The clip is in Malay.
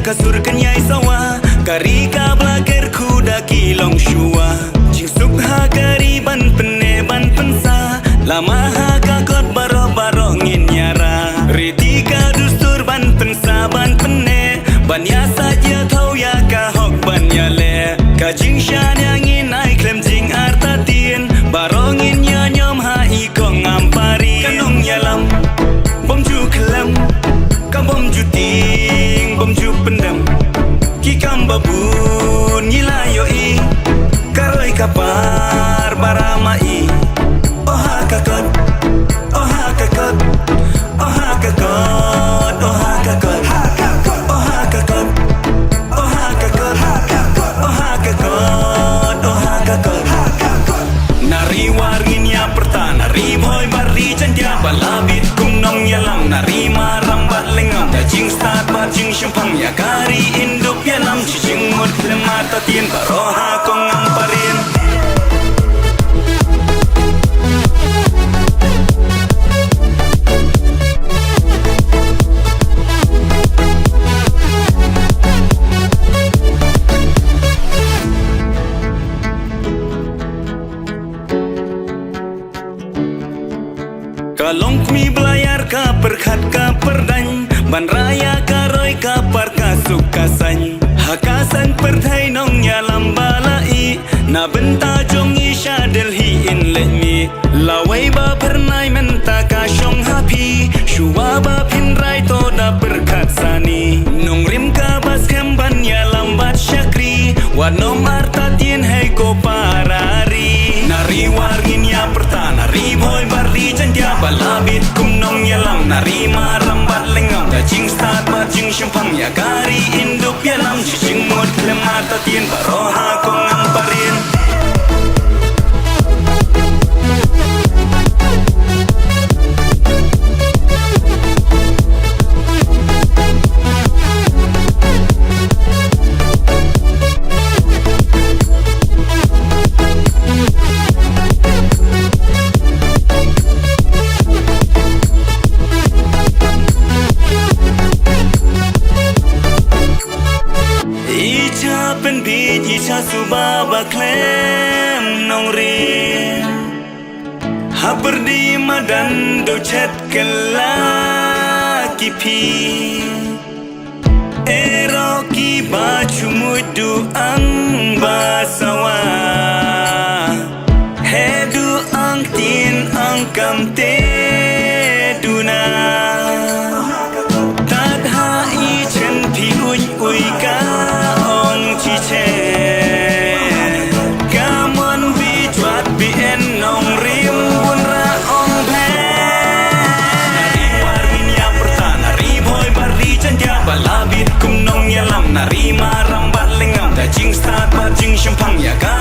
kasurkan yai sawa kari ka blakir kuda kilong shua jing suk ha kari ban pene ban pensa lama ha ka kot baro baro ngin nyara riti ka dustur ban pensa ban pene ban ya saja thau ya ka hok ban ya le ka jing shan yang ngin ai klem jing arta tien baro ngin ya nyom ha i kong ampari kanong yalam bom ju klem ka bom ju ting bom ju pendam ki kam babun nyilayo i karoi kapar baramai oh ha kakot oh ha kakot oh ha kakot oh ha kakot oh ha kakot oh ha kakot oh ha kakot oh ha kakot nari wargin ya perta nari boy bari jantia balabit kum nong yalang nari maram bat lengam da jing start bat jing shumpang ya kari indup ya lam jing mut lemata tien baroha kong amparin kalong kmi belayar ka perkhat ka perdany ban raya ka roi ka par ka sukasan hakasan perthai nong ya lambalai na benta jong isha delhi in let me lawai ba pernai menta ka shong happy shuwa ba pin rai to da perkhat sani nong rim ka bas kem ban ya lambat syakri wano marta tien hai ko parari nari wargin ya perta nari boy bari jantia balabit kum nong yalam nari maram bat lengam da jing start bat jing shumpang ya kari indup yalam jing mut lemata tien baroha kong amparin pen bi isha subaba klem nong rin ha perdi madan do chat kala kipi ero ki baju mudu ang basawa hedu ang tin ang kamte duna tadha i chen pi ui ka chi che kamon bi chwat bi en nong rim bun ra ong phe nari wargin ya perta nari boy bari jantia balabit kum nong yalam nari maram bat lengam da jing start bat jing shumpang ya ka